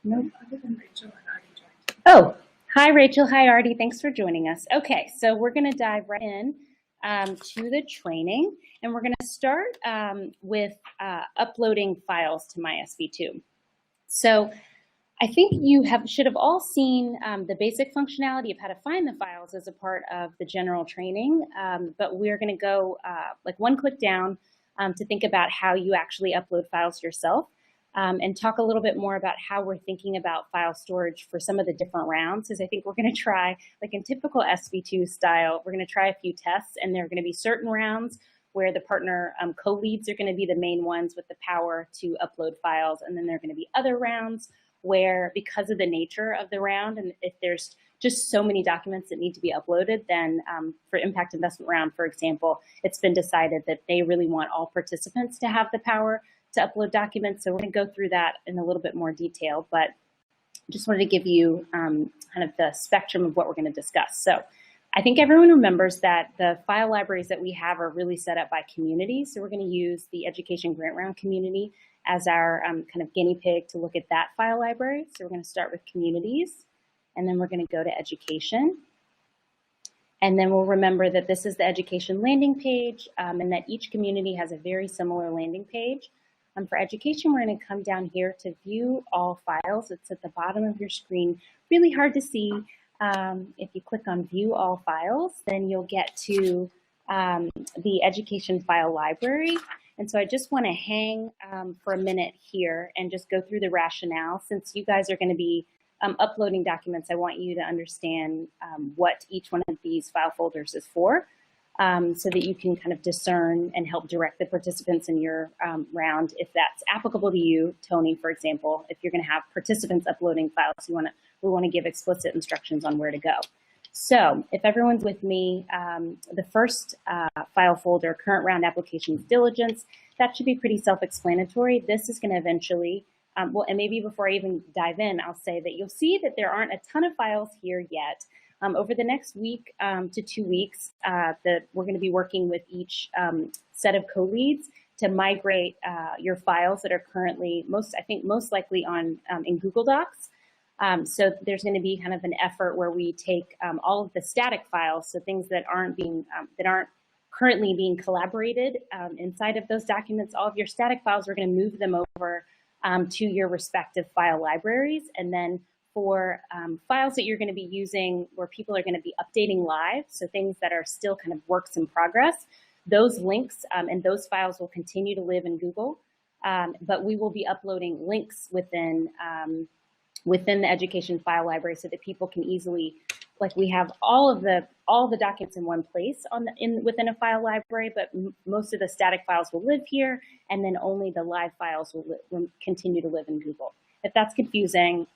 Nope. Other than Rachel and Artie joined. Oh, hi, Rachel. Hi, Artie. Thanks for joining us. Okay, so we're going to dive right in to the training, and we're going to start with uploading files to my SV2. So I think you should have all seen the basic functionality of how to find the files as a part of the general training, but we're going to go like one click down to think about how you actually upload files yourself. And talk a little bit more about how we're thinking about file storage for some of the different rounds, because I think we're going to try, like in typical SV2 style, we're going to try a few tests, and there are going to be certain rounds where the partner co-leads are going to be the main ones with the power to upload files, and then there are going to be other rounds where, because of the nature of the round, and if there's just so many documents that need to be uploaded, then for impact investment round, for example, it's been decided that they really want all participants to have the power to upload documents. So we're going to go through that in a little bit more detail, but just wanted to give you kind of the spectrum of what we're going to discuss. So I think everyone remembers that the file libraries that we have are really set up by community. So we're going to use the Education Grant Round community as our kind of guinea pig to look at that file library. So we're going to start with communities, and then we're going to go to education. And then we'll remember that this is the education landing page, and that each community has a very similar landing page. For education, we're going to come down here to view all files. It's at the bottom of your screen. Really hard to see. If you click on view all files, then you'll get to the education file library. And so I just want to hang for a minute here and just go through the rationale. Since you guys are going to be uploading documents, I want you to understand what each one of these file folders is for. So that you can kind of discern and help direct the participants in your round if that's applicable to you. Tony, for example, if you're going to have participants uploading files, we want to give explicit instructions on where to go. So if everyone's with me, the first file folder, current round applications diligence, that should be pretty self-explanatory. This is going to eventually, well, and maybe before I even dive in, I'll say that you'll see that there aren't a ton of files here yet. Over the next week to 2 weeks, we're going to be working with each set of co-leads to migrate your files that are currently most likely on in Google Docs. So there's going to be kind of an effort where we take all of the static files, so things that aren't currently being collaborated inside of those documents. All of your static files, we're going to move them over to your respective file libraries, and then for files that you're going to be using where people are going to be updating live, so things that are still kind of works in progress, those links and those files will continue to live in Google, but we will be uploading links within the education file library so that people can easily, like we have all the documents in one place within a file library, but most of the static files will live here, and then only the live files will continue to live in Google. If that's confusing,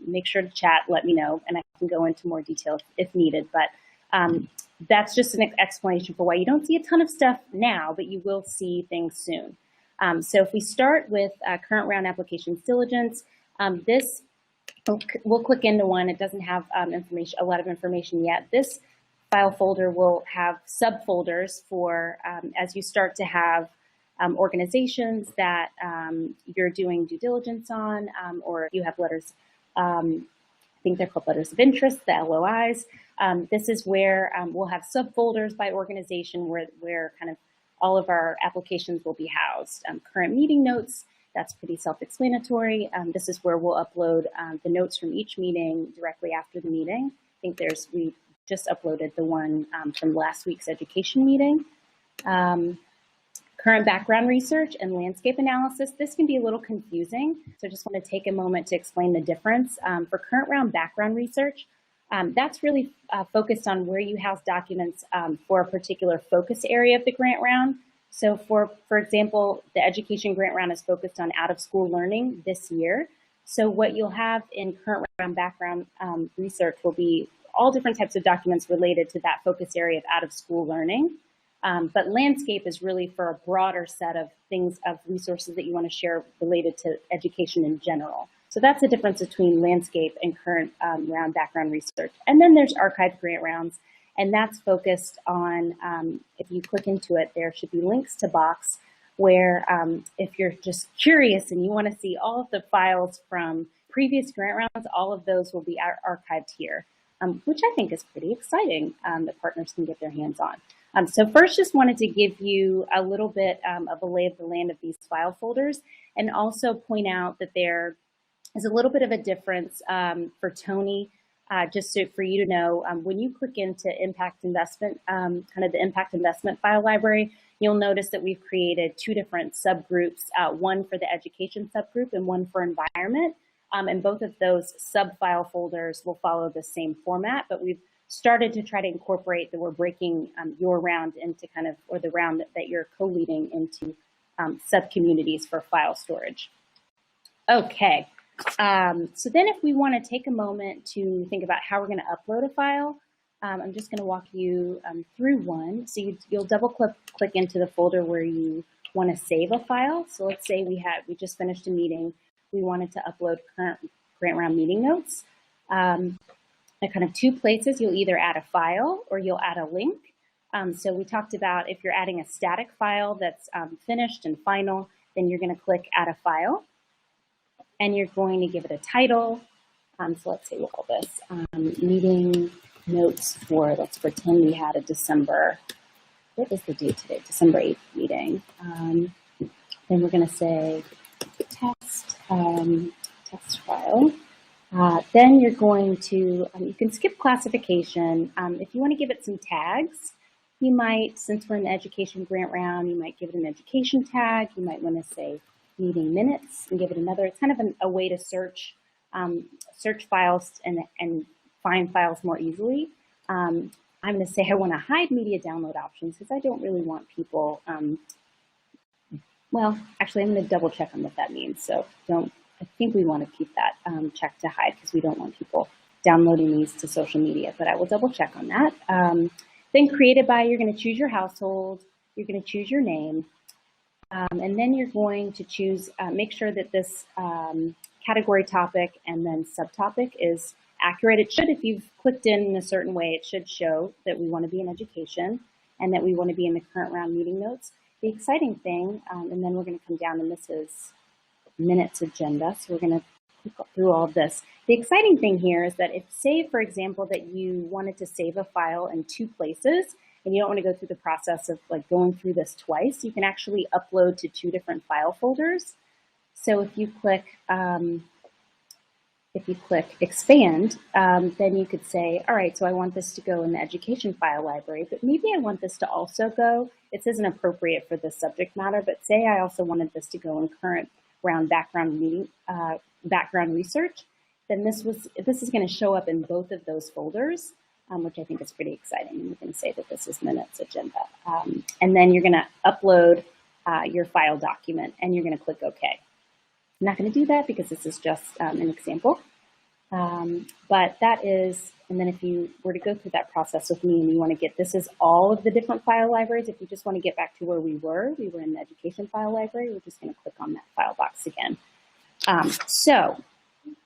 make sure to chat, let me know, and I can go into more detail if needed. But that's just an explanation for why you don't see a ton of stuff now, but you will see things soon. So if we start with current round applications diligence, we'll click into one. It doesn't have a lot of information yet. This file folder will have subfolders for as you start to have organizations that you're doing due diligence on, or you have letters, I think they're called letters of interest, the LOIs. This is where we'll have subfolders by organization where kind of all of our applications will be housed. Current meeting notes, that's pretty self-explanatory. This is where we'll upload the notes from each meeting directly after the meeting. I think we just uploaded the one from last week's education meeting. Current background research and landscape analysis. This can be a little confusing, so I just want to take a moment to explain the difference. For current round background research, that's really focused on where you house documents for a particular focus area of the grant round. So for example, the education grant round is focused on out-of-school learning this year. So what you'll have in current round background research will be all different types of documents related to that focus area of out-of-school learning. But landscape is really for a broader set of things, of resources that you want to share related to education in general. So that's the difference between landscape and current round background research. And then there's archived grant rounds, and that's focused on, if you click into it, there should be links to Box, where if you're just curious and you want to see all of the files from previous grant rounds, all of those will be archived here, which I think is pretty exciting that partners can get their hands on. So first, just wanted to give you a little bit of a lay of the land of these file folders, and also point out that there is a little bit of a difference for Tony, just so for you to know, when you click into impact investment, kind of the impact investment file library, you'll notice that we've created two different subgroups, one for the education subgroup and one for environment. And both of those sub-file folders will follow the same format, but we've started to try to incorporate that we're breaking your round into kind of, or the round that you're co-leading into sub-communities for file storage. Okay, so then if we want to take a moment to think about how we're going to upload a file, I'm just going to walk you through one. So you'll double click into the folder where you want to save a file. So let's say we just finished a meeting. We wanted to upload current grant round meeting notes. At kind of two places, you'll either add a file or you'll add a link. So we talked about if you're adding a static file that's finished and final, then you're going to click add a file. And you're going to give it a title. So let's say we'll call this meeting notes for, let's pretend we had a December, what is the date today? December 8th meeting. Then we're going to say test, test file. Then you're going to, you can skip classification. If you want to give it some tags, you might, since we're in the education grant round, you might give it an education tag. You might want to say meeting minutes and give it another. It's kind of a way to search files and find files more easily. I'm going to say I want to hide media download options because I don't really want people, well, actually I'm going to double check on what that means. So I think we want to keep that checked to hide because we don't want people downloading these to social media, but I will double check on that. Then created by, you're going to choose your household, you're going to choose your name, and then you're going to choose, make sure that this category topic and then subtopic is accurate. It should, if you've clicked in a certain way, it should show that we want to be in education and that we want to be in the current round meeting notes. The exciting thing, and then we're going to come down, and this is minutes agenda, so we're going to click through all of this. The exciting thing here is that if, say, for example, that you wanted to save a file in two places, and you don't want to go through the process of like going through this twice, you can actually upload to two different file folders. So if you click expand, then you could say, all right, so I want this to go in the education file library, but maybe I want this to also go, this isn't appropriate for this subject matter, but say I also wanted this to go in current round background research, then this is going to show up in both of those folders, which I think is pretty exciting. And we can say that this is minutes agenda. And then you're going to upload your file document and you're going to click OK. I'm not going to do that because this is just an example. But that is, and then if you were to go through that process with me and you want to get, this is all of the different file libraries. If you just want to get back to where we were in the education file library, we're just going to click on that file box again. So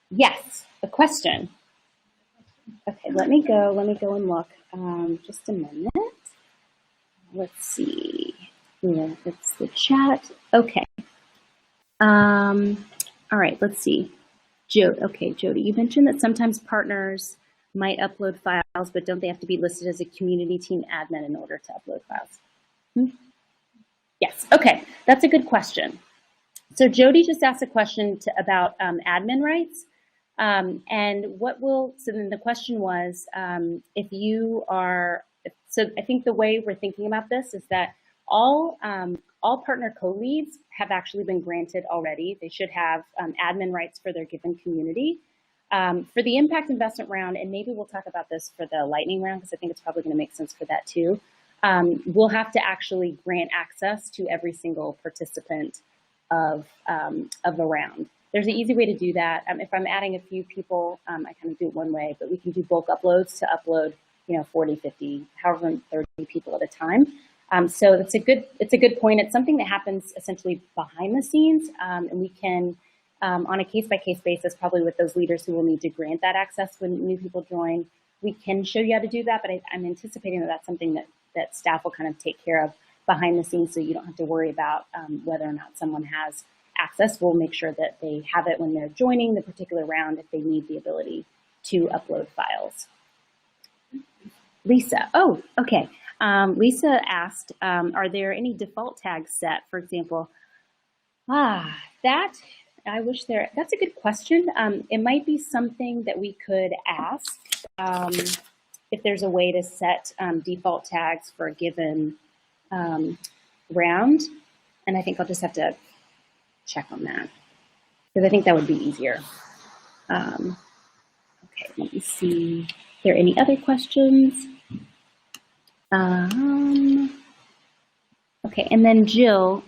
yes, a question. Okay, let me go and look. Just a minute. Let's see. Yeah, it's the chat. Okay. All right, let's see. Okay, Jody, you mentioned that sometimes partners might upload files, but don't they have to be listed as a community team admin in order to upload files? Yes, okay, that's a good question. So Jody just asked a question about admin rights. And so then the question was, if you are, so I think the way we're thinking about this is that all partner co-leads have actually been granted already. They should have admin rights for their given community. For the impact investment round, and maybe we'll talk about this for the lightning round because I think it's probably going to make sense for that too. We'll have to actually grant access to every single participant of a round. There's an easy way to do that. If I'm adding a few people, I kind of do it one way, but we can do bulk uploads to upload, 40, 50, however 30 people at a time. So it's a good point. It's something that happens essentially behind the scenes, and we can, on a case-by-case basis, probably with those leaders who will need to grant that access when new people join, we can show you how to do that, but I'm anticipating that that's something that staff will kind of take care of behind the scenes so you don't have to worry about whether or not someone has access, we'll make sure that they have it when they're joining the particular round if they need the ability to upload files. Lisa, oh, okay. Lisa asked, are there any default tags set, for example? That's a good question. It might be something that we could ask if there's a way to set default tags for a given round. And I think I'll just have to check on that because I think that would be easier. Okay, let me see. Are there any other questions? Okay, and then Jill,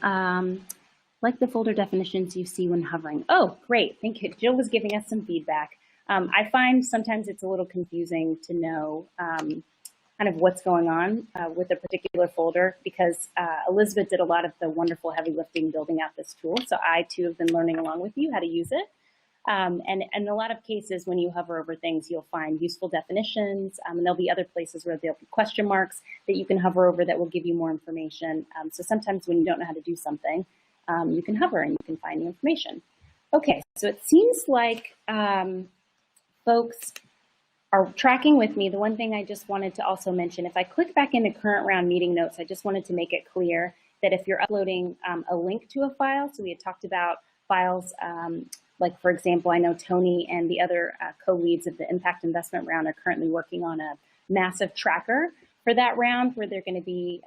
like the folder definitions you see when hovering. Oh, great, thank you. Jill was giving us some feedback. I find sometimes it's a little confusing to know kind of what's going on with a particular folder because Elizabeth did a lot of the wonderful heavy lifting building out this tool. So I too have been learning along with you how to use it. And in a lot of cases, when you hover over things, you'll find useful definitions, and there'll be other places where there'll be question marks that you can hover over that will give you more information. So sometimes when you don't know how to do something, you can hover and you can find the information. Okay, so it seems like folks are tracking with me. The one thing I just wanted to also mention, if I click back into current round meeting notes, I just wanted to make it clear that if you're uploading a link to a file, so we had talked about files, like for example, I know Tony and the other co-leads of the impact investment round are currently working on a massive tracker for that round where they're going to be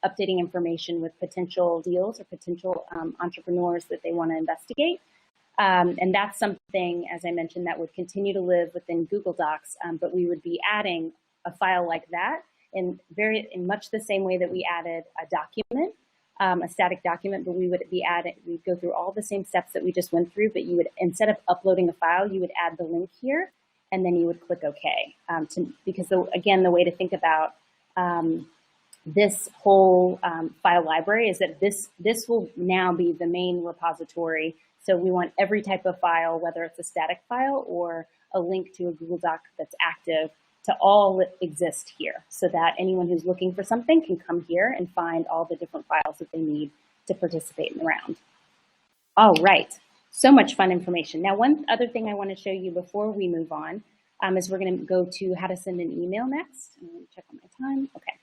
updating information with potential deals or potential entrepreneurs that they want to investigate. And that's something, as I mentioned, that would continue to live within Google Docs, but we would be adding a file like that in much the same way that we added a document, a static document, but we'd go through all the same steps that we just went through, but you would, instead of uploading a file, you would add the link here, and then you would click OK. Because again, the way to think about this whole file library is that this will now be the main repository. So we want every type of file, whether it's a static file or a link to a Google Doc that's active, to all exist here so that anyone who's looking for something can come here and find all the different files that they need to participate in the round. All right, so much fun information. Now, one other thing I want to show you before we move on is we're going to go to how to send an email next. I'm going to check on my time. Okay.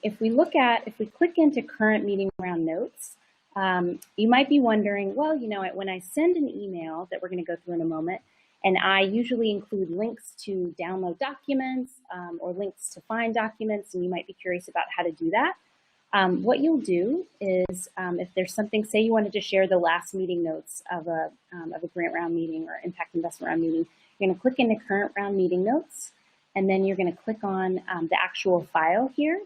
If we click into current meeting round notes, you might be wondering, well, you know, when I send an email that we're going to go through in a moment, and I usually include links to download documents or links to find documents, and you might be curious about how to do that. What you'll do is if there's something, say you wanted to share the last meeting notes of a grant round meeting or impact investment round meeting, you're going to click into current round meeting notes, and then you're going to click on the actual file here,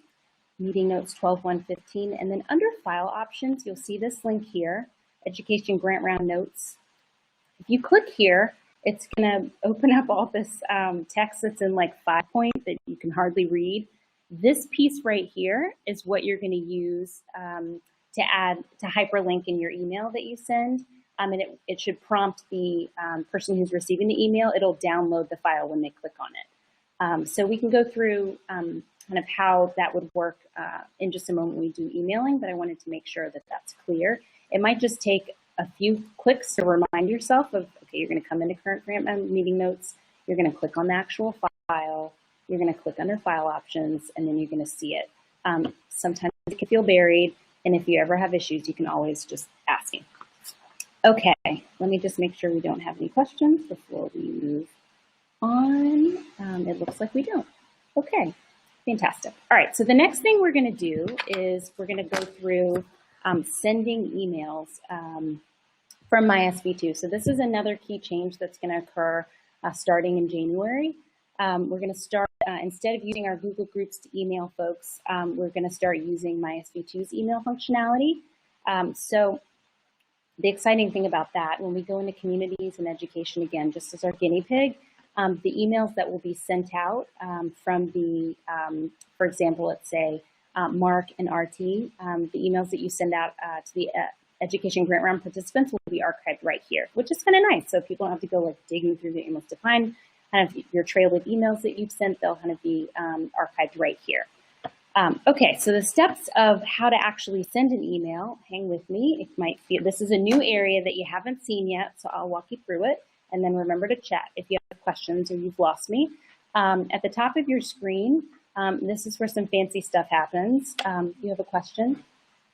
meeting notes 12.1.15, and then under file options, you'll see this link here, education grant round notes. If you click here, it's going to open up all this text that's in like 5 point that you can hardly read. This piece right here is what you're going to use to hyperlink in your email that you send. And it should prompt the person who's receiving the email. It'll download the file when they click on it. So we can go through kind of how that would work in just a moment when we do emailing, but I wanted to make sure that that's clear. It might just take a few clicks to remind yourself of, okay, you're going to come into current grant meeting notes, you're going to click on the actual file, you're going to click under file options, and then you're going to see it. Sometimes it can feel buried, and if you ever have issues, you can always just ask me. Okay, let me just make sure we don't have any questions before we move on. It looks like we don't. Okay, fantastic. All right, so the next thing we're going to do is we're going to go through sending emails from my.SV2. So this is another key change that's going to occur starting in January. We're going to start, instead of using our Google Groups to email folks, we're going to start using my.SV2's email functionality. So the exciting thing about that, when we go into communities and education, again, just as our guinea pig, the emails that will be sent out from the, for example, let's say Mark and RT, the emails that you send out to the education grant round participants will be archived right here, which is kind of nice. So people don't have to go like digging through the emails to find kind of your trail of emails that you've sent. They'll kind of be archived right here. Okay, so the steps of how to actually send an email, hang with me. It might feel, this is a new area that you haven't seen yet, so I'll walk you through it. And then remember to chat if you have questions or you've lost me. At the top of your screen, this is where some fancy stuff happens. You have a question?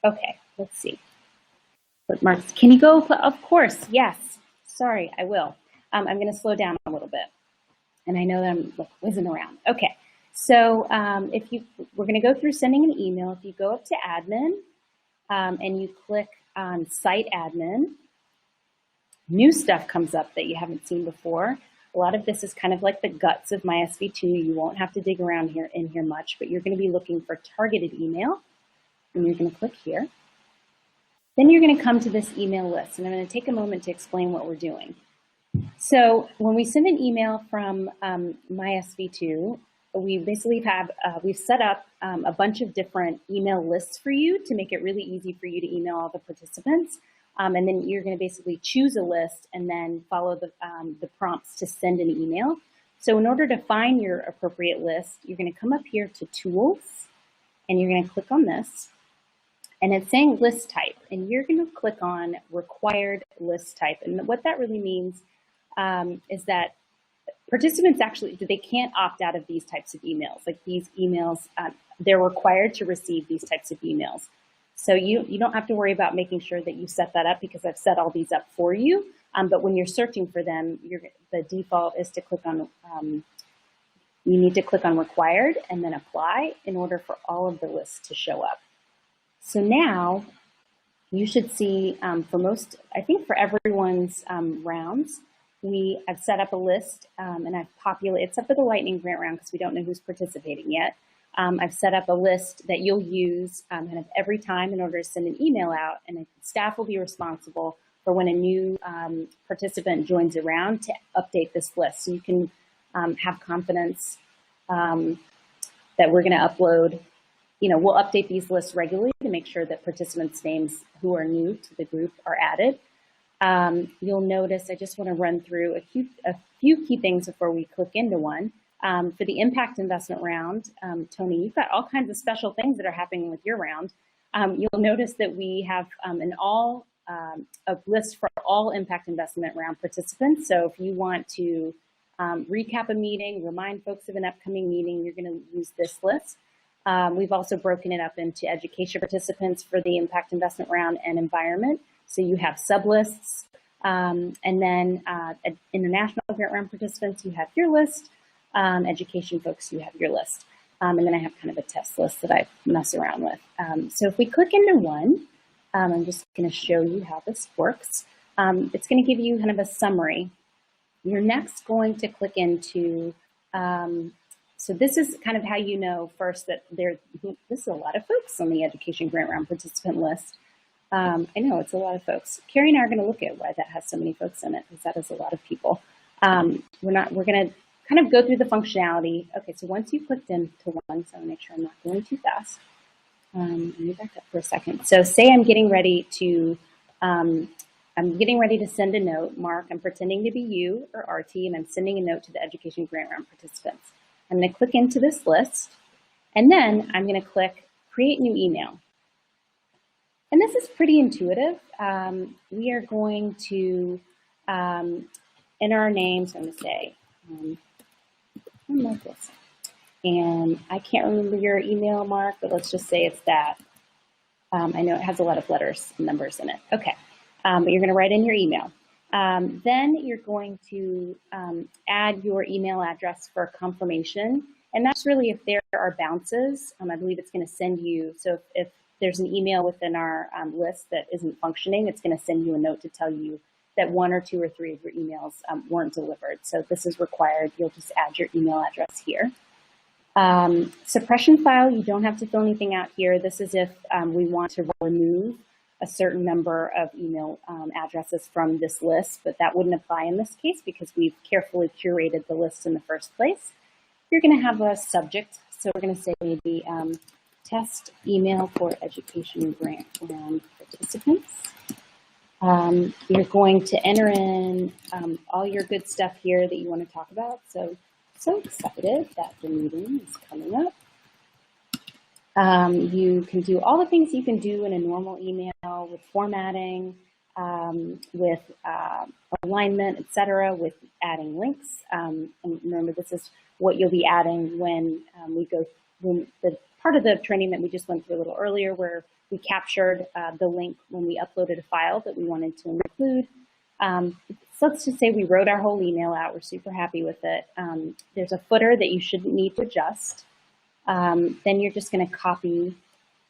Okay, let's see. Bookmarks. Can you go? Of course, yes. Sorry, I will. I'm going to slow down a little bit. And I know that I'm whizzing around. Okay, so we're going to go through sending an email. If you go up to admin and you click on site admin, new stuff comes up that you haven't seen before. A lot of this is kind of like the guts of my SV2. You won't have to dig around in here much, but you're going to be looking for targeted email, and you're going to click here. Then you're going to come to this email list, and I'm going to take a moment to explain what we're doing. So when we send an email from my SV2, we basically we've set up a bunch of different email lists for you to make it really easy for you to email all the participants. And then you're going to basically choose a list and then follow the prompts to send an email. So in order to find your appropriate list, you're going to come up here to Tools, and you're going to click on this. And it's saying list type, and you're going to click on required list type. And what that really means is that participants actually, they can't opt out of these types of emails. Like these emails, they're required to receive these types of emails. So you don't have to worry about making sure that you set that up because I've set all these up for you. But when you're searching for them, the default is to click on, you need to click on required and then apply in order for all of the lists to show up. So now you should see I think for everyone's rounds, I've set up a list and I've populated, except for the lightning grant round because we don't know who's participating yet. I've set up a list that you'll use kind of every time in order to send an email out, and staff will be responsible for when a new participant joins a round to update this list. So you can have confidence that we're going to upload, we'll update these lists regularly to make sure that participants' names who are new to the group are added. You'll notice, I just want to run through a few key things before we click into one. For the impact investment round, Tony, you've got all kinds of special things that are happening with your round. You'll notice that we have a list for all impact investment round participants. So if you want to recap a meeting, remind folks of an upcoming meeting, you're going to use this list. We've also broken it up into education participants for the impact investment round and environment. So you have sublists, and then international grant round participants, you have your list. Education folks, you have your list. And then I have kind of a test list that I mess around with. So if we click into one, I'm just going to show you how this works. It's going to give you kind of a summary. You're next going to click into, so this is kind of how you know first that this is a lot of folks on the education grant round participant list. I know it's a lot of folks. Carrie and I are going to look at why that has so many folks in it, because that is a lot of people. We're going to kind of go through the functionality. Okay, so once you clicked into one, so I'll make sure I'm not going too fast. Let me back up for a second. So say I'm getting ready to send a note. Mark, I'm pretending to be you or RT, and I'm sending a note to the education grant round participants. I'm going to click into this list, and then I'm going to click create new email. And this is pretty intuitive. We are going to enter our names. I'm going to say, like this. And I can't remember your email, Mark, but let's just say it's that. I know it has a lot of letters and numbers in it. Okay, but you're going to write in your email. Then you're going to add your email address for confirmation. And that's really if there are bounces. I believe it's going to send you, so if there's an email within our list that isn't functioning, it's going to send you a note to tell you that 1 or 2 or 3 of your emails weren't delivered. So this is required. You'll just add your email address here. Suppression file, you don't have to fill anything out here. This is if we want to remove a certain number of email addresses from this list, but that wouldn't apply in this case because we've carefully curated the list in the first place. You're going to have a subject. So we're going to say maybe test email for education grant round participants. You're going to enter in all your good stuff here that you want to talk about. So excited that the meeting is coming up. You can do all the things you can do in a normal email with formatting, with alignment, etc., with adding links. And remember, this is what you'll be adding when when the part of the training that we just went through a little earlier, where we captured the link when we uploaded a file that we wanted to include. So let's just say we wrote our whole email out. We're super happy with it. There's a footer that you shouldn't need to adjust. Then you're just going to copy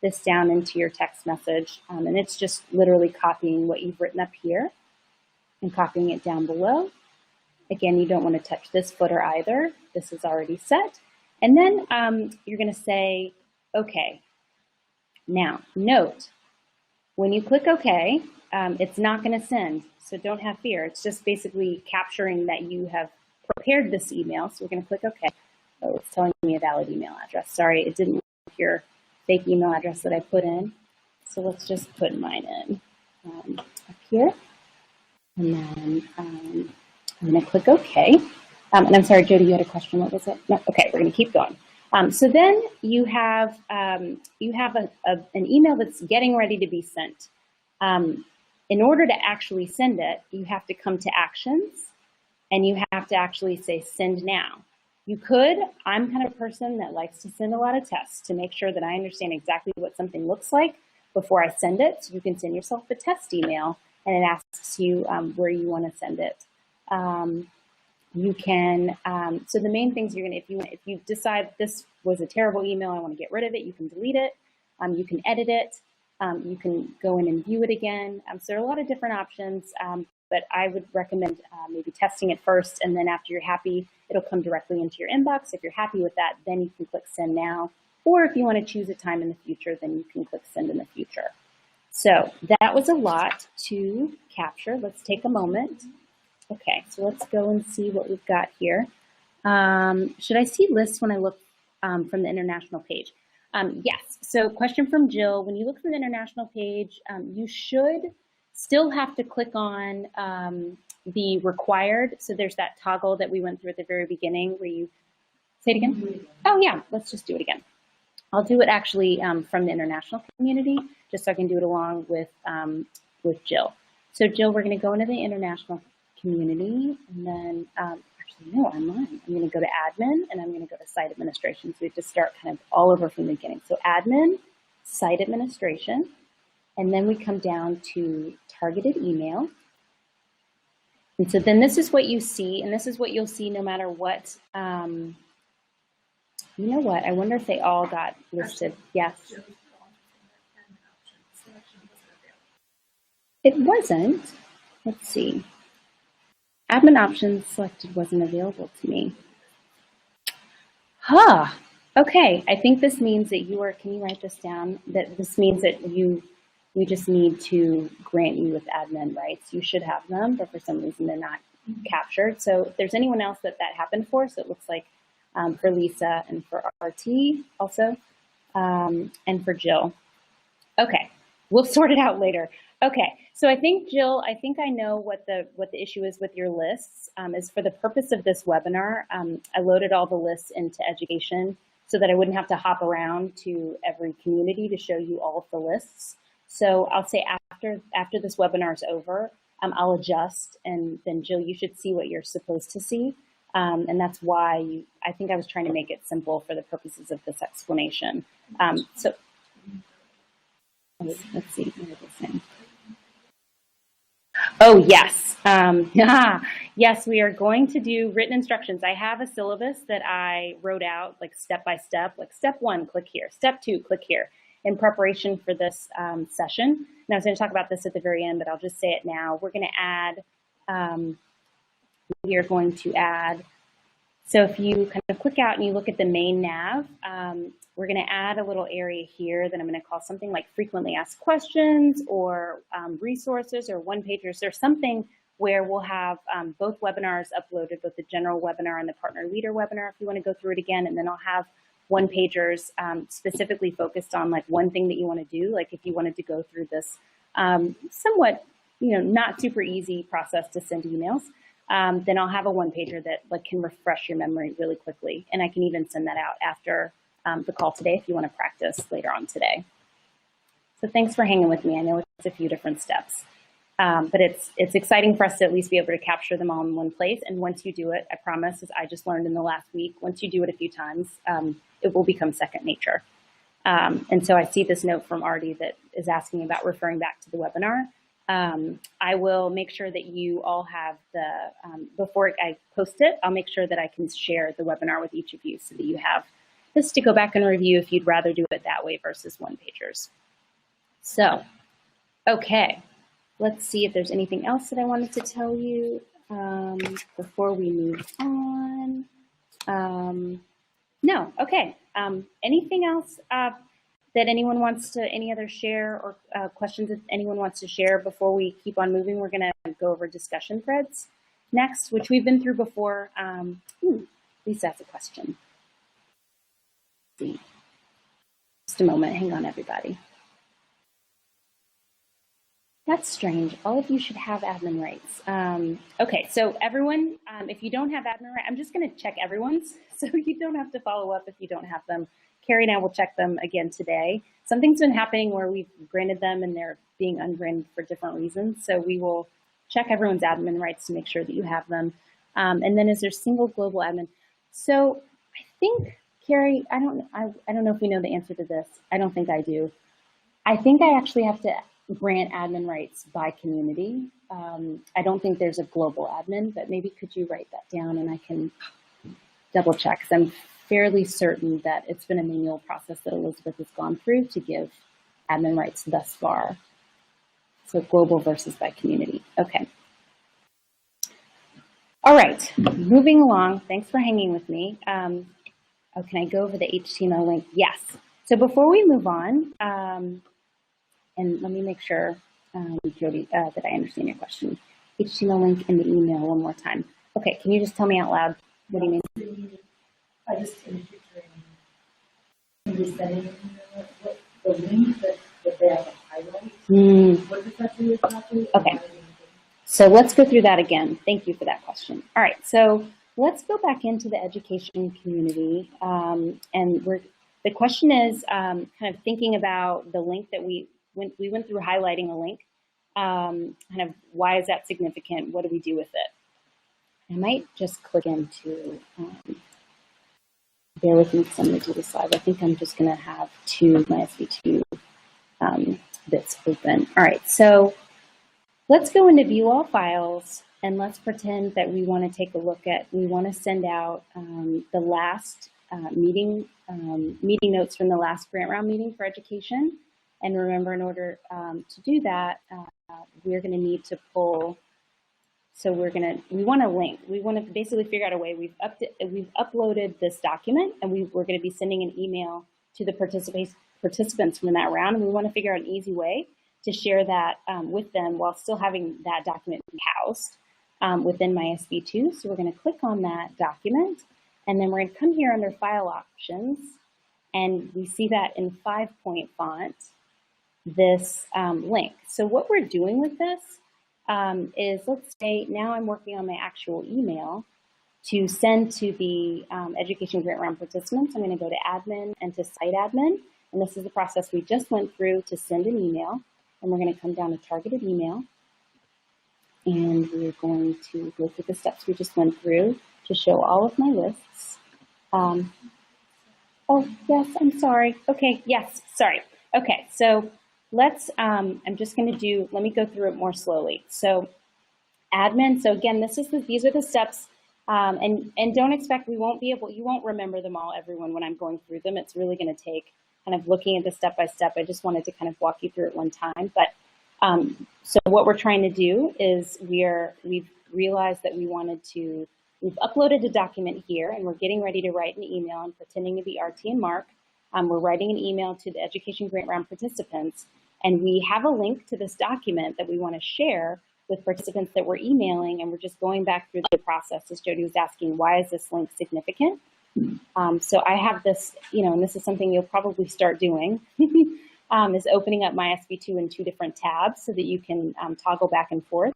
this down into your text message, and it's just literally copying what you've written up here and copying it down below. Again, you don't want to touch this footer either. This is already set. And then you're going to say, okay. Now, note, when you click OK, it's not going to send, so don't have fear. It's just basically capturing that you have prepared this email, so we're going to click OK. Oh, it's telling me a valid email address. Sorry, it didn't like your fake email address that I put in. So let's just put mine in up here. And then I'm going to click OK. And I'm sorry, Jody, you had a question. What was it? No, okay, we're going to keep going. So then you have an email that's getting ready to be sent. In order to actually send it, you have to come to Actions, and you have to actually say Send Now. You could, I'm kind of a person that likes to send a lot of tests to make sure that I understand exactly what something looks like before I send it. So you can send yourself a test email, and it asks you where you want to send it. You can, so the main things you're going to, if you decide this was a terrible email, I want to get rid of it, you can delete it, you can edit it, you can go in and view it again. So there are a lot of different options, but I would recommend maybe testing it first, and then after you're happy, it'll come directly into your inbox. If you're happy with that, then you can click Send Now, or if you want to choose a time in the future, then you can click Send in the future. So that was a lot to capture. Let's take a moment. Okay, so let's go and see what we've got here. Should I see lists when I look from the international page? Yes, so question from Jill. When you look from the international page, you should still have to click on the required. So there's that toggle that we went through at the very beginning where you, say it again? Oh yeah, let's just do it again. I'll do it actually from the international community, just so I can do it along with Jill. So Jill, we're gonna go into the international community, and then actually no, online. I'm going to go to admin, and I'm going to go to site administration. So we have to start kind of all over from the beginning. So admin, site administration, and then we come down to targeted email. And so then this is what you see, and this is what you'll see no matter what. You know what? I wonder if they all got listed. Yes. It wasn't. Let's see. Admin options selected wasn't available to me. Huh. Okay. I think this means that you are, can you write this down? That this means that we just need to grant you with admin rights. You should have them, but for some reason they're not captured. So if there's anyone else that happened for, so it looks like for Lisa and for RT also, and for Jill. Okay. We'll sort it out later. Okay, so I think, Jill, I think I know what the issue is with your lists. Is for the purpose of this webinar, I loaded all the lists into education so that I wouldn't have to hop around to every community to show you all of the lists. So I'll say after this webinar is over, I'll adjust, and then Jill, you should see what you're supposed to see. And that's why I think I was trying to make it simple for the purposes of this explanation. So let's see. Oh, yes. Yes, we are going to do written instructions. I have a syllabus that I wrote out like step by step, like step 1, click here. Step 2, click here in preparation for this session. And I was going to talk about this at the very end, but I'll just say it now. We're going to add, so if you kind of click out and you look at the main nav, we're going to add a little area here that I'm going to call something like frequently asked questions or resources or one-pagers or something where we'll have both webinars uploaded, both the general webinar and the partner leader webinar if you want to go through it again. And then I'll have one-pagers specifically focused on like one thing that you want to do. Like if you wanted to go through this somewhat, not super easy process to send emails, then I'll have a one-pager that like can refresh your memory really quickly. And I can even send that out after the call today if you want to practice later on today. So thanks for hanging with me. I know it's a few different steps, but it's exciting for us to at least be able to capture them all in one place. And once you do it, I promise, as I just learned in the last week, once you do it a few times, it will become second nature. And so I see this note from Artie that is asking about referring back to the webinar. I will make sure that you all have the, before I post it, I'll make sure that I can share the webinar with each of you so that you have this to go back and review if you'd rather do it that way versus one-pagers. So, okay, let's see if there's anything else that I wanted to tell you before we move on. No, okay. Anything else that anyone wants to, any other share or questions that anyone wants to share before we keep on moving? We're going to go over discussion threads next, which we've been through before. Lisa has a question. Let's see. Just a moment. Hang on, everybody. That's strange. All of you should have admin rights. Okay, so everyone, if you don't have admin rights, I'm just going to check everyone's, so you don't have to follow up if you don't have them. Carrie and I will check them again today. Something's been happening where we've granted them and they're being ungranted for different reasons, so we will check everyone's admin rights to make sure that you have them. And then is there single global admin? So I think, Carrie, I don't know if we know the answer to this. I don't think I do. I think I actually have to grant admin rights by community. I don't think there's a global admin, but maybe could you write that down and I can double check, because I'm fairly certain that it's been a manual process that Elizabeth has gone through to give admin rights thus far. So global versus by community. Okay. All right, moving along. Thanks for hanging with me. Oh, can I go over the HTML link? Yes. So before we move on, and let me make sure, Jody, that I understand your question. HTML link in the email one more time. Okay, can you just tell me out loud? What do you mean? I just finished sending what the link that they have highlighted. What does that do exactly? Okay, so let's go through that again. Thank you for that question. All right, so let's go back into the education community, and the question is kind of thinking about the link that we went through, highlighting a link. Kind of why is that significant? What do we do with it? I might just click into, bear with me because I'm going to do the slide. I think I'm just going to have two my.SV2 bits open. All right, so let's go into view all files and let's pretend that we want to take a look at, we want to send out the last meeting notes from the last grant round meeting for education. And remember, in order to do that, we're going to need to pull. So we want to link. We want to basically figure out a way. We've uploaded this document, and we're going to be sending an email to the participants from that round. And we want to figure out an easy way to share that with them while still having that document housed within my.SV2. So we're going to click on that document, and then we're going to come here under File Options, and we see that in 5-point font, this link. So what we're doing with this is, let's say now I'm working on my actual email to send to the Education Grant Round participants. I'm going to go to Admin and to Site Admin, and this is the process we just went through to send an email. And we're going to come down to Targeted Email, and we're going to go through the steps we just went through to show all of my lists. Oh, yes, I'm sorry. Okay, yes, sorry. Okay, so let's, I'm just going to do, let me go through it more slowly. So admin, so again, these are the steps, and don't expect, you won't remember them all, everyone, when I'm going through them. It's really going to take kind of looking at the step by step. I just wanted to kind of walk you through it one time. But so what we're trying to do is we've realized that we've uploaded a document here, and we're getting ready to write an email. I'm pretending to be RT and Mark. We're writing an email to the Education Grant Round participants, and we have a link to this document that we want to share with participants that we're emailing, and we're just going back through the process, as Jody was asking, why is this link significant? So I have this, and this is something you'll probably start doing, is opening up my.SV2 in 2 different tabs so that you can toggle back and forth.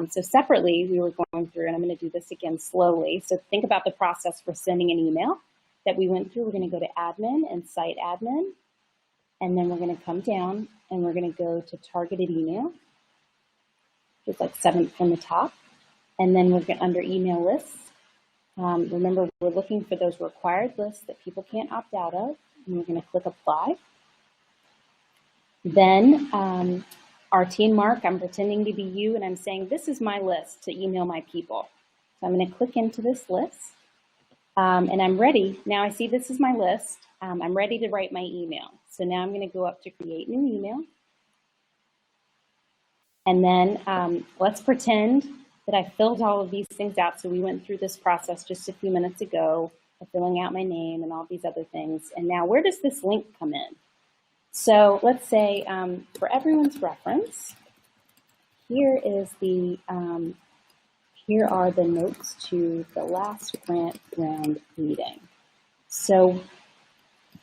So separately, we were going through, and I'm going to do this again slowly. So think about the process for sending an email. that we went through, we're going to go to admin and site admin, and then we're going to come down and we're going to go to targeted email, just like 7th from the top, and then we're going under email lists. Remember, we're looking for those required lists that people can't opt out of, and we're going to click apply. Then RT and Mark, I'm pretending to be you, and I'm saying this is my list to email my people. So I'm going to click into this list, and I'm ready. Now I see this is my list. I'm ready to write my email. So now I'm going to go up to create new email. And then let's pretend that I filled all of these things out. So we went through this process just a few minutes ago of filling out my name and all these other things. And now where does this link come in? So let's say for everyone's reference, here is the, here are the notes to the last grant round meeting. So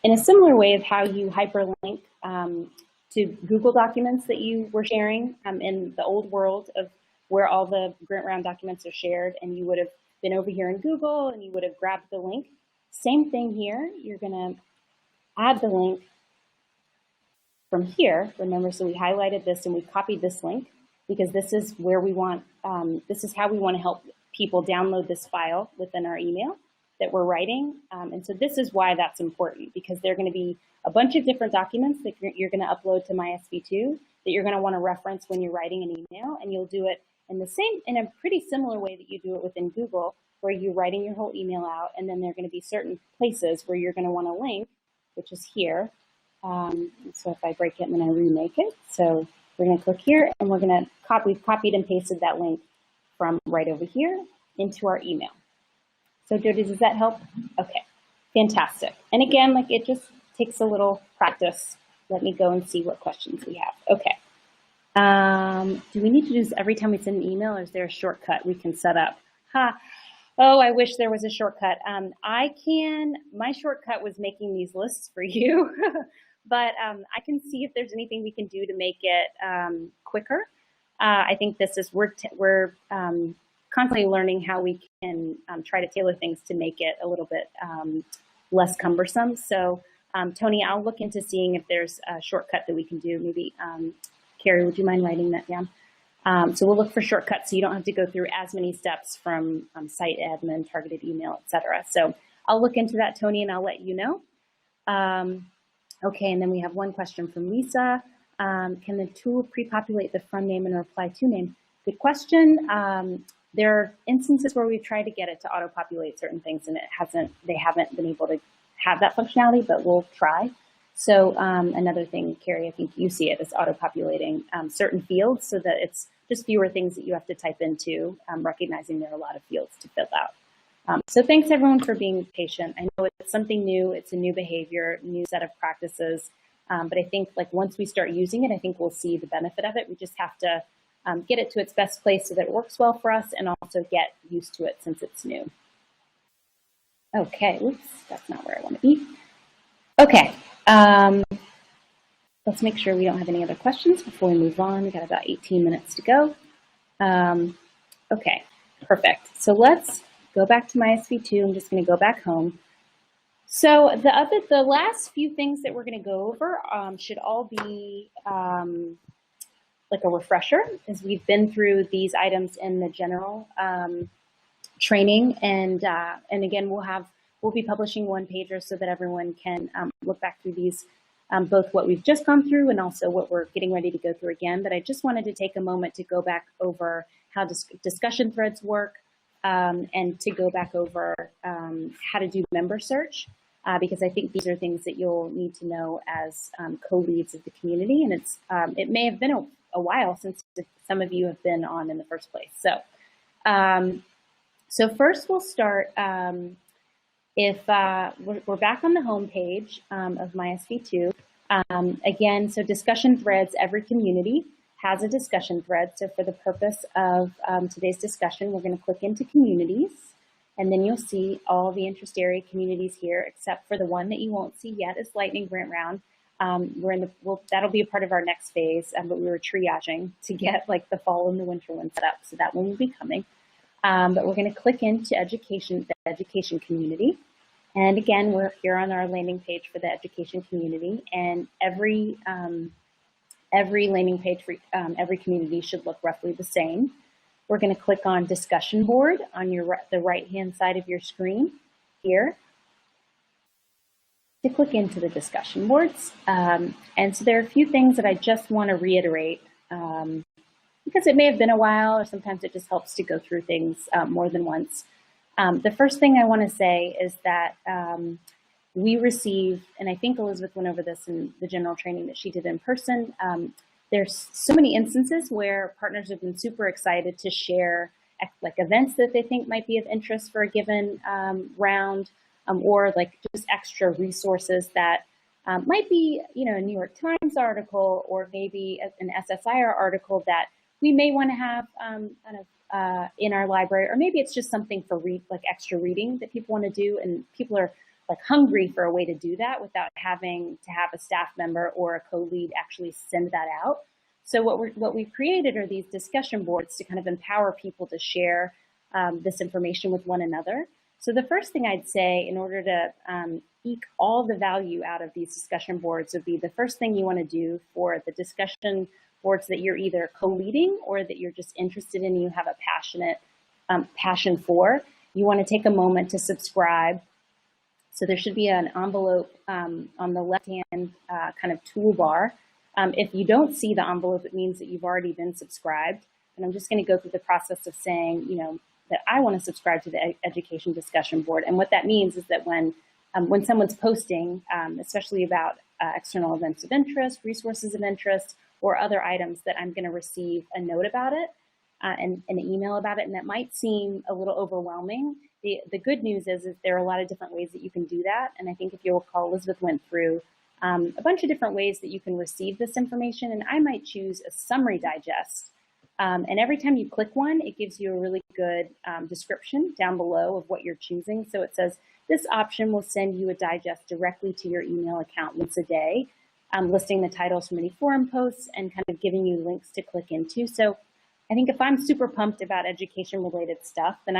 in a similar way of how you hyperlink to Google documents that you were sharing in the old world of where all the grant round documents are shared, and you would have been over here in Google and you would have grabbed the link. Same thing here, you're gonna add the link from here. Remember, so we highlighted this and we copied this link because this is where we want, this is how we want to help people download this file within our email that we're writing. And so this is why that's important, because there are going to be a bunch of different documents that you're going to upload to my.SV2 that you're going to want to reference when you're writing an email, and you'll do it in the same, in a pretty similar way that you do it within Google, where you're writing your whole email out, and then there are going to be certain places where you're going to want to link, which is here. So if I break it and then I remake it, so we're going to click here, and we're going to copy, we've copied and pasted that link from right over here into our email. So Jody, does that help? Okay, fantastic. And again, like it just takes a little practice. Let me go and see what questions we have. Okay. Do we need to do this every time we send an email, or is there a shortcut we can set up? Oh, I wish there was a shortcut. My shortcut was making these lists for you, but I can see if there's anything we can do to make it quicker. I think this is, we're constantly learning how we can try to tailor things to make it a little bit less cumbersome. So Tony, I'll look into seeing if there's a shortcut that we can do. Maybe Carrie, would you mind writing that down? So we'll look for shortcuts so you don't have to go through as many steps from site admin, targeted email, etc. So I'll look into that, Tony, and I'll let you know. Okay, and then we have one question from Lisa. Can the tool pre-populate the from name and reply to name? Good question. There are instances where we've tried to get it to auto-populate certain things, and they haven't been able to have that functionality, but we'll try. So another thing, Carrie, I think you see it as auto-populating certain fields so that it's just fewer things that you have to type into, recognizing there are a lot of fields to fill out. So thanks everyone for being patient. I know it's something new, it's a new behavior, new set of practices, but I think like once we start using it, I think we'll see the benefit of it. We just have to get it to its best place so that it works well for us, and also get used to it since it's new. Okay, oops, that's not where I want to be. Okay, let's make sure we don't have any other questions before we move on. We've got about 18 minutes to go. Okay, perfect. So let's go back to my SV2. I'm just going to go back home. So the last few things that we're going to go over should all be like a refresher, as we've been through these items in the general training, and again we'll be publishing one-pagers so that everyone can look back through these, both what we've just gone through and also what we're getting ready to go through again. But I just wanted to take a moment to go back over how discussion threads work, and to go back over how to do member search, because I think these are things that you'll need to know as co-leads of the community, and it may have been a while since some of you have been on in the first place. So, so first we'll start. If we're back on the home page of my.SV2, again, so discussion threads, every community has a discussion thread. So for the purpose of today's discussion, we're going to click into communities, and then you'll see all the interest area communities here, except for the one that you won't see yet is Lightning Grant Round. That'll be a part of our next phase, but we were triaging to get like the fall and the winter one set up, so that one will be coming. But we're going to click into the education community, And again, we're here on our landing page for the education community, and every landing page for every community should look roughly the same. We're going to click on discussion board on the right-hand side of your screen here to click into the discussion boards. And so there are a few things that I just want to reiterate because it may have been a while, or sometimes it just helps to go through things more than once. The first thing I want to say is that we receive, and I think Elizabeth went over this in the general training that she did in person, there's so many instances where partners have been super excited to share like events that they think might be of interest for a given round, or like just extra resources that might be, a New York Times article or maybe an SSIR article that we may want to have in our library, or maybe it's just something for like extra reading that people want to do, and people are like hungry for a way to do that without having to have a staff member or a co-lead actually send that out. So what we've created are these discussion boards to kind of empower people to share this information with one another. So the first thing I'd say, in order to eke all the value out of these discussion boards, would be the first thing you want to do for the discussion boards that you're either co-leading or that you're just interested in, you have a passion for. You want to take a moment to subscribe. So there should be an envelope on the left-hand kind of toolbar. If you don't see the envelope, it means that you've already been subscribed. And I'm just going to go through the process of saying, that I want to subscribe to the education discussion board. And what that means is that when someone's posting, especially about external events of interest, resources of interest, or other items, that I'm going to receive a note about it and an email about it. And that might seem a little overwhelming. The good news is there are a lot of different ways that you can do that. And I think if you'll recall, Elizabeth went through a bunch of different ways that you can receive this information. And I might choose a summary digest. And every time you click one, it gives you a really good description down below of what you're choosing. So it says, this option will send you a digest directly to your email account once a day, listing the titles from any forum posts and kind of giving you links to click into. So I think if I'm super pumped about education-related stuff, then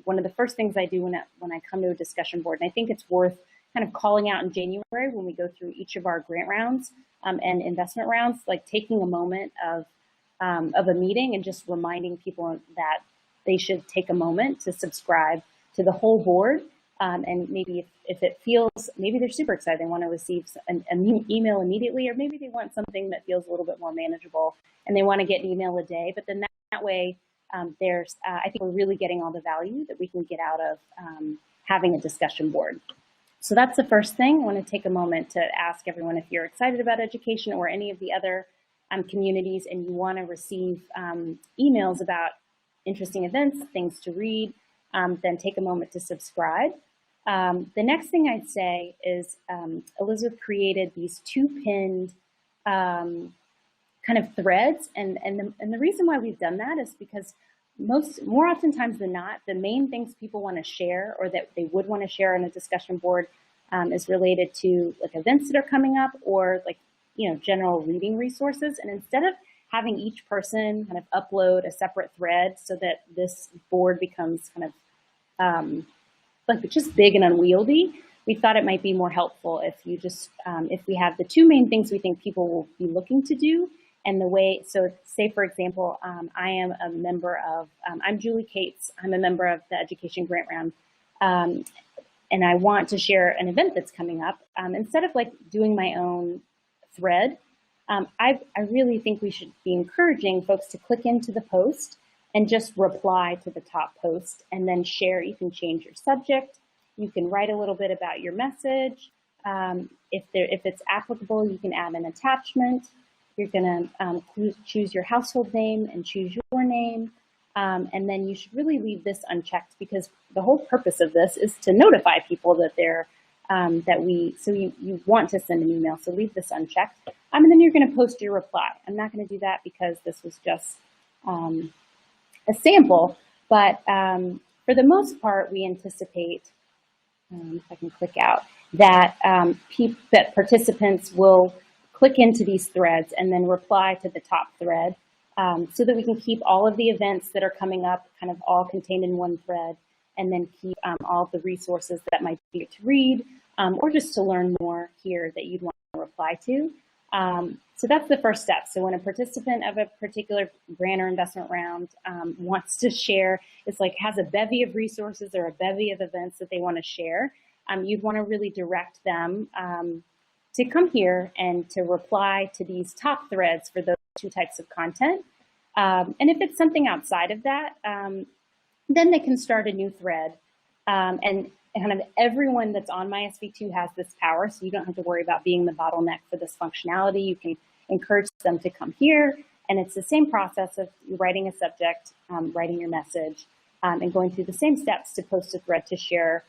one of the first things I do when I come to a discussion board, and I think it's worth kind of calling out in January when we go through each of our grant rounds and investment rounds, like taking a moment of a meeting and just reminding people that they should take a moment to subscribe to the whole board. And maybe if it feels, maybe they're super excited, they want to receive an email immediately, or maybe they want something that feels a little bit more manageable and they want to get an email a day. But then that way, I think we're really getting all the value that we can get out of having a discussion board. So that's the first thing. I want to take a moment to ask everyone, if you're excited about education or any of the other communities and you want to receive emails about interesting events, things to read, then take a moment to subscribe. The next thing I'd say is Elizabeth created these 2 pinned kind of threads, and the reason why we've done that is because more oftentimes than not, the main things people want to share, or that they would want to share on a discussion board, is related to like events that are coming up, or like general reading resources. And instead of having each person kind of upload a separate thread so that this board becomes kind of like just big and unwieldy, we thought it might be more helpful if you just if we have the 2 main things we think people will be looking to do. And the way, so say for example, I am a member of, I'm Julie Cates, I'm a member of the Education Grant Round, and I want to share an event that's coming up. Instead of like doing my own thread, I really think we should be encouraging folks to click into the post and just reply to the top post and then share. You can change your subject, you can write a little bit about your message. If it's applicable, you can add an attachment. You're going to choose your household name and choose your name. And then you should really leave this unchecked, because the whole purpose of this is to notify people that you want to send an email. So leave this unchecked. And then you're going to post your reply. I'm not going to do that because this was just a sample. But for the most part, we anticipate, if I can click out, that that participants will click into these threads and then reply to the top thread, so that we can keep all of the events that are coming up kind of all contained in one thread. and then keep all the resources that might be to read or just to learn more here that you'd want to reply to. So that's the first step. So when a participant of a particular grant or investment round wants to share, it's like has a bevy of resources or a bevy of events that they want to share, you'd want to really direct them to come here and to reply to these top threads for those two types of content. And if it's something outside of that, then they can start a new thread. And kind of everyone that's on my SV2 has this power, so you don't have to worry about being the bottleneck for this functionality. You can encourage them to come here, and it's the same process of writing a subject, writing your message, and going through the same steps to post a thread to share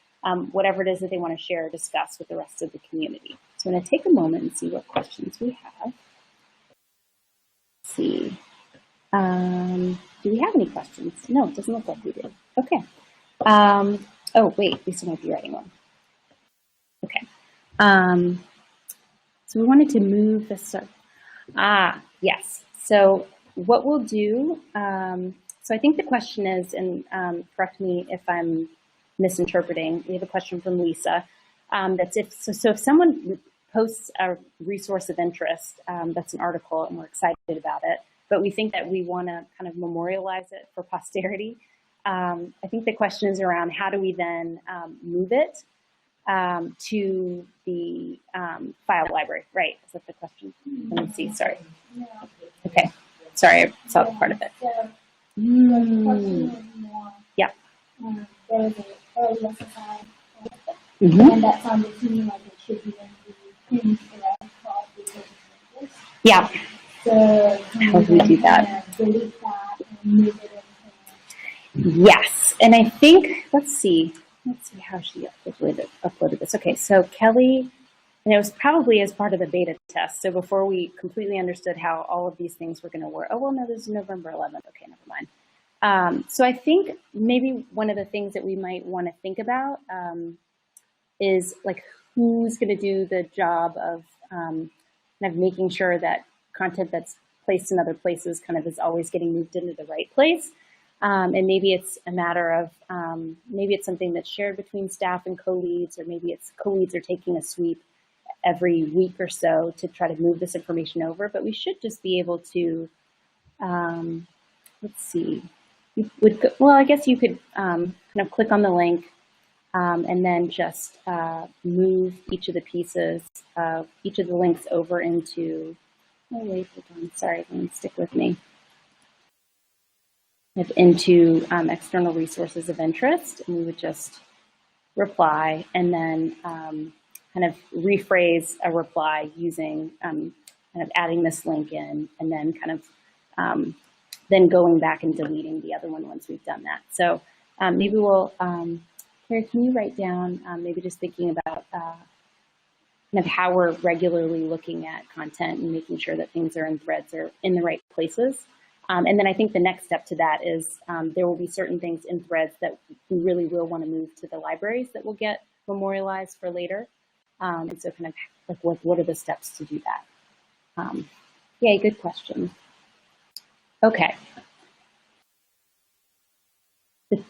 whatever it is that they want to share or discuss with the rest of the community. So I'm going to take a moment and see what questions we have. Let's see. Do we have any questions? No, it doesn't look like we do. Okay. Oh, wait, Lisa might be writing one. Okay. So we wanted to move this up. Yes. So what we'll do, so I think the question is, and correct me if I'm misinterpreting, we have a question from Lisa, that's if someone posts a resource of interest, that's an article and we're excited about it, but we think that we want to kind of memorialize it for posterity. I think the question is around how do we then move it to the file library, right? Is that the question? Let me see, sorry. Okay, sorry, I saw the part of it. Yeah. There was an early SSI, and that sounded to me like it should be in the pinned thread called resources of interest. Yeah. So how do we do that? Delete that and move it into. Yes, and I think, let's see how she uploaded this. Okay, so Kelly, and it was probably as part of the beta test, so before we completely understood how all of these things were going to work. Oh, well, no, this is November 11th. Okay, never mind. So I think maybe one of the things that we might want to think about is like who's going to do the job of kind of making sure that content that's placed in other places kind of is always getting moved into the right place. And maybe it's a matter of, maybe it's something that's shared between staff and co-leads, or maybe it's co-leads are taking a sweep every week or so to try to move this information over. But we should just be able to, let's see, well, I guess you could kind of click on the link and then just move each of the pieces, each of the links over into, oh wait, hold on, sorry, everyone, stick with me. Into external resources of interest, and we would just reply and then kind of rephrase a reply using kind of adding this link in, and then kind of then going back and deleting the other one once we've done that. So maybe we'll, Carrie, can you write down maybe just thinking about kind of how we're regularly looking at content and making sure that things are in threads or in the right places. And then I think the next step to that is there will be certain things in threads that we really will want to move to the libraries that will get memorialized for later. And so kind of like what are the steps to do that? Yay, good question. Okay.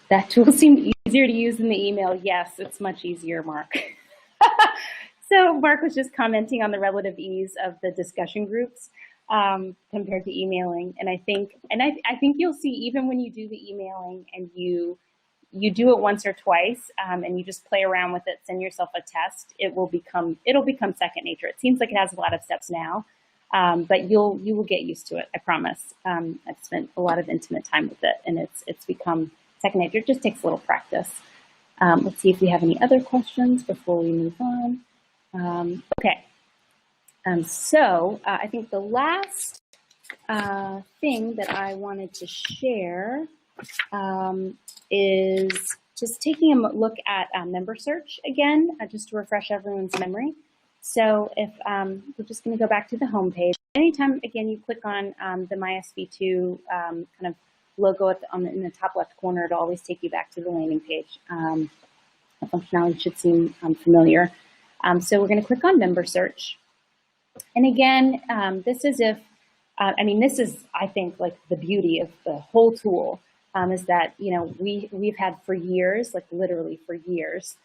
That tool seemed easier to use than the email. Yes, it's much easier, Mark. So Mark was just commenting on the relative ease of the discussion groups. Compared to emailing, and I think you'll see even when you do the emailing and you do it once or twice and you just play around with it, send yourself a test, it'll become second nature. It seems like it has a lot of steps now, but you will get used to it. I promise. I've spent a lot of intimate time with it, and it's become second nature. It just takes a little practice. Let's see if we have any other questions before we move on. Okay. So I think the last thing that I wanted to share is just taking a look at member search again, just to refresh everyone's memory. So if we're just going to go back to the home page. Anytime, again, you click on the my.SV2 kind of logo in the top left corner, it'll always take you back to the landing page. The functionality should seem familiar. So we're going to click on member search. And again, this is if, this is, I think, like the beauty of the whole tool. is that, we've had for years, like literally for years,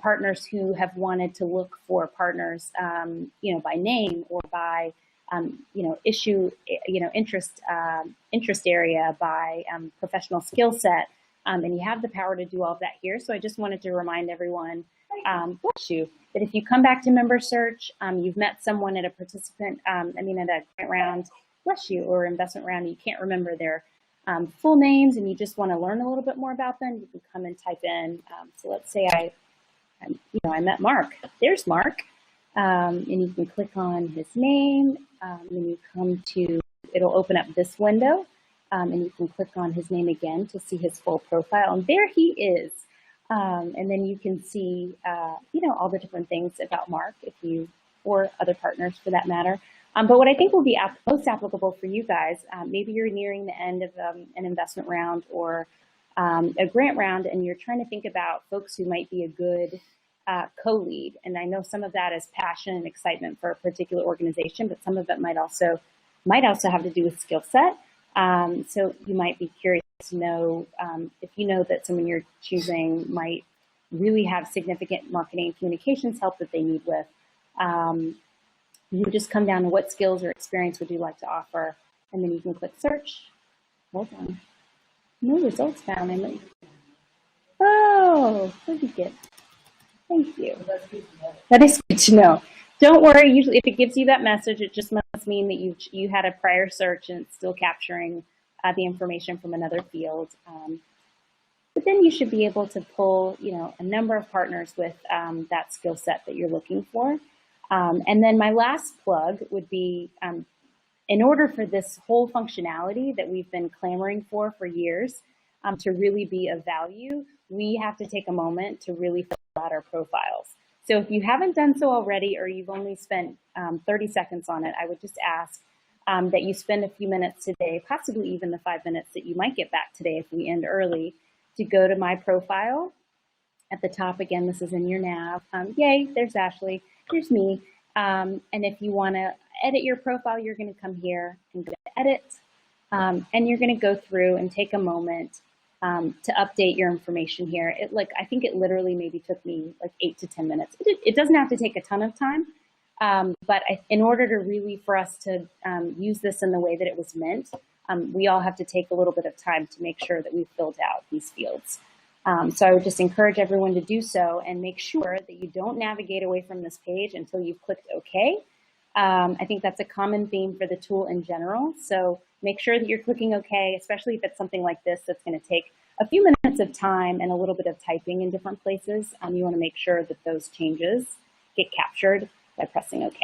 partners who have wanted to look for partners, by name or by, issue, interest area, by professional skill set. And you have the power to do all of that here. So I just wanted to remind everyone, bless you, that if you come back to member search, you've met someone at a participant, at a grant round, bless you, or investment round, and you can't remember their full names and you just want to learn a little bit more about them, you can come and type in. So let's say I met Mark. There's Mark. And you can click on his name, and you come to, it'll open up this window, and you can click on his name again to see his full profile, and there he is. And then you can see, all the different things about Mark, or other partners for that matter. But what I think will be most applicable for you guys, maybe you're nearing the end of an investment round or a grant round, and you're trying to think about folks who might be a good co-lead. And I know some of that is passion and excitement for a particular organization, but some of it might also have to do with skill set. So you might be curious to know if you know that someone you're choosing might really have significant marketing and communications help that they need with. You just come down to what skills or experience would you like to offer, and then you can click search. Hold on. No results found. Oh, pretty good. Thank you. That is good to know. Don't worry. Usually, if it gives you that message, it just must mean that you had a prior search and it's still capturing the information from another field. But then you should be able to pull, a number of partners with that skill set that you're looking for. And then my last plug would be, in order for this whole functionality that we've been clamoring for years to really be of value, we have to take a moment to really fill out our profiles. So if you haven't done so already, or you've only spent 30 seconds on it, I would just ask that you spend a few minutes today, possibly even the 5 minutes that you might get back today if we end early, to go to my profile. At the top, again, this is in your nav. Yay, there's Ashley. Here's me. And if you want to edit your profile, you're going to come here and go to edit. And you're going to go through and take a moment to update your information here. I think it literally maybe took me like 8 to 10 minutes. It doesn't have to take a ton of time. But in order to really, for us to use this in the way that it was meant, we all have to take a little bit of time to make sure that we've filled out these fields. So I would just encourage everyone to do so and make sure that you don't navigate away from this page until you've clicked OK. I think that's a common theme for the tool in general. So make sure that you're clicking OK, especially if it's something like this that's going to take a few minutes of time and a little bit of typing in different places. You want to make sure that those changes get captured by pressing OK.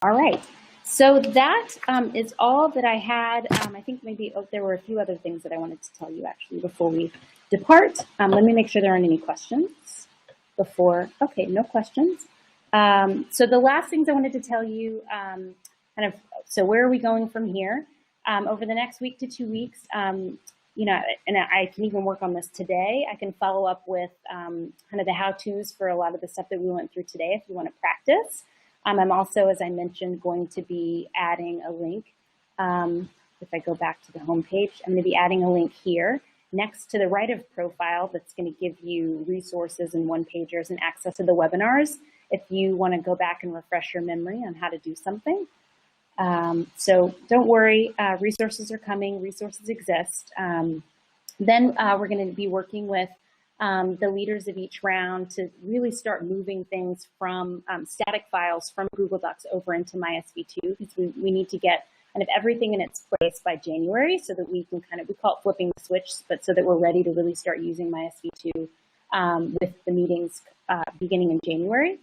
All right. So that is all that I had. I think maybe there were a few other things that I wanted to tell you actually before we depart. Let me make sure there aren't any questions before. Okay, no questions. So the last things I wanted to tell you, so where are we going from here? Over the next week to 2 weeks, and I can even work on this today. I can follow up with kind of the how-tos for a lot of the stuff that we went through today if you want to practice. I'm also, as I mentioned, going to be adding a link. If I go back to the home page, I'm going to be adding a link here next to the right of profile that's going to give you resources and one-pagers and access to the webinars if you want to go back and refresh your memory on how to do something. So don't worry, resources are coming, resources exist. Then we're going to be working with the leaders of each round to really start moving things from static files from Google Docs over into my.SV2, because we need to get kind of everything in its place by January so that we can we call it flipping the switch, but so that we're ready to really start using my.SV2 with the meetings beginning in January.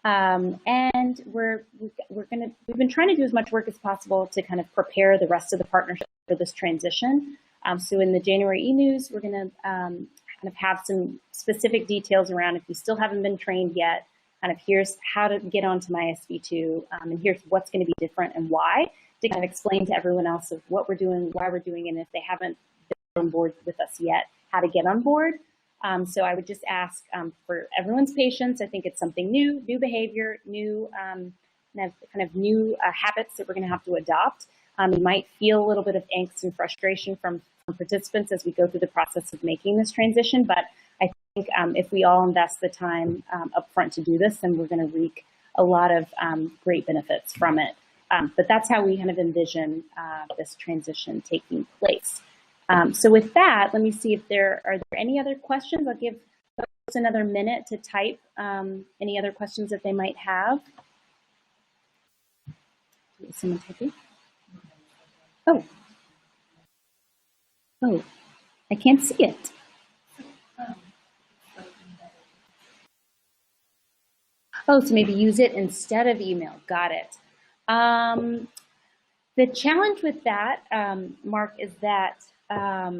And we've been trying to do as much work as possible to kind of prepare the rest of the partnership for this transition. So in the January e-news, we're going to kind of have some specific details around if you still haven't been trained yet, kind of here's how to get onto my.SV2, and here's what's going to be different and why, to kind of explain to everyone else of what we're doing, why we're doing it, and if they haven't been on board with us yet, how to get on board. So I would just ask for everyone's patience. I think it's something new behavior, new habits that we're going to have to adopt. You might feel a little bit of angst and frustration from participants as we go through the process of making this transition, but I think if we all invest the time upfront to do this, then we're going to reap a lot of great benefits from it. But that's how we kind of envision this transition taking place. So with that, let me see if there are any other questions. I'll give folks another minute to type any other questions that they might have. Is someone typing? Oh, I can't see it. Oh, so maybe use it instead of email. Got it. The challenge with that, Mark, is that I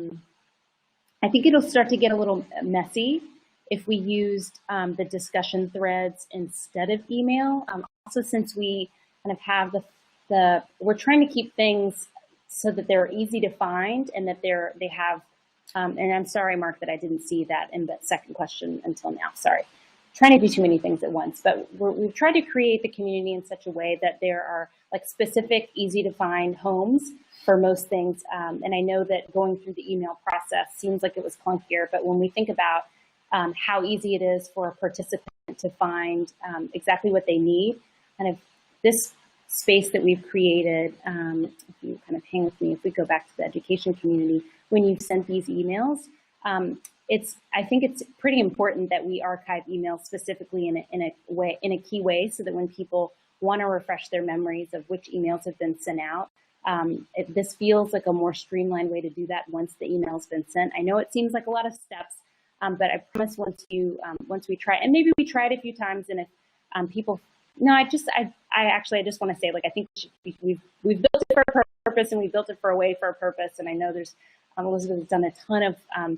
think it'll start to get a little messy if we used the discussion threads instead of email. Also, since we kind of have we're trying to keep things so that they're easy to find and that they have, and I'm sorry, Mark, that I didn't see that in the second question until now. Sorry. Trying to do too many things at once, but we've tried to create the community in such a way that there are like specific, easy to find homes for most things. And I know that going through the email process seems like it was clunkier, but when we think about how easy it is for a participant to find exactly what they need, kind of this space that we've created, if you kind of hang with me, if we go back to the education community, when you've sent these emails, I think it's pretty important that we archive emails specifically in a key way, so that when people want to refresh their memories of which emails have been sent out, this feels like a more streamlined way to do that once the email's been sent. I know it seems like a lot of steps, but I promise once we try, and maybe we try it a few times, and if people, no, I just want to say, like, I think we've built it for a purpose, and we built it for a way for a purpose, and I know there's Elizabeth has done a ton of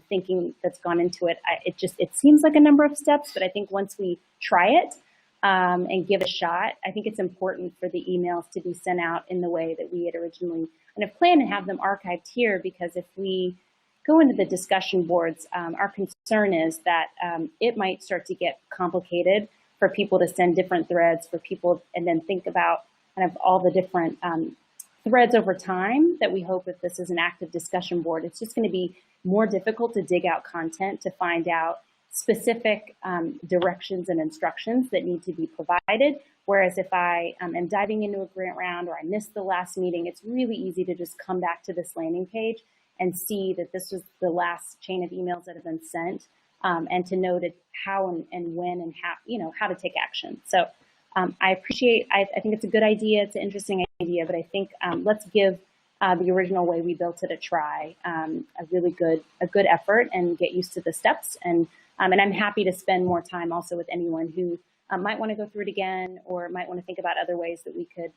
thinking that's gone into it. It seems like a number of steps, but I think once we try it and give a shot, I think it's important for the emails to be sent out in the way that we had originally kind of planned and have them archived here, because if we go into the discussion boards, our concern is that it might start to get complicated for people to send different threads for people and then think about kind of all the different threads over time that we hope, if this is an active discussion board, it's just going to be more difficult to dig out content to find out specific directions and instructions that need to be provided. Whereas if I am diving into a grant round or I missed the last meeting, it's really easy to just come back to this landing page and see that this was the last chain of emails that have been sent, and to know how and when and how to take action. So I think it's a good idea. It's an interesting idea, but I think let's give the original way we built it a try, a good effort, and get used to the steps. And I'm happy to spend more time also with anyone who might want to go through it again, or might want to think about other ways that we could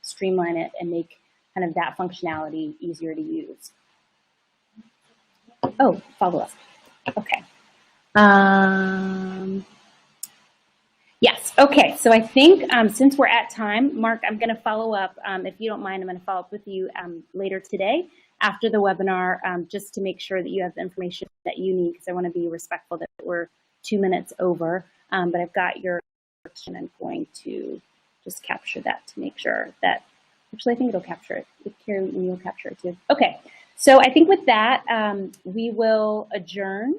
streamline it and make kind of that functionality easier to use. Oh, follow up. Okay. Yes. Okay. So I think since we're at time, Mark, I'm going to follow up. If you don't mind, I'm going to follow up with you later today after the webinar, just to make sure that you have the information that you need, because I want to be respectful that we're 2 minutes over. But I've got your question. I'm going to just capture that to make sure that, actually, I think it'll capture it. Carrie, you'll capture it too. Okay. So I think with that, we will adjourn.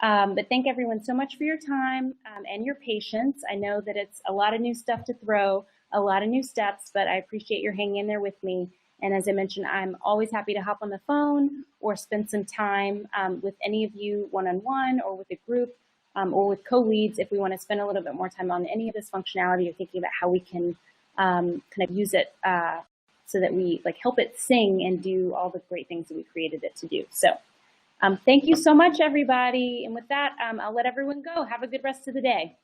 But thank everyone so much for your time and your patience. I know that it's a lot of new stuff to throw, a lot of new steps, but I appreciate your hanging in there with me. And as I mentioned, I'm always happy to hop on the phone or spend some time with any of you one-on-one or with a group or with co-leads if we want to spend a little bit more time on any of this functionality or thinking about how we can kind of use it so that we help it sing and do all the great things that we created it to do. So thank you so much, everybody. And with that, I'll let everyone go. Have a good rest of the day.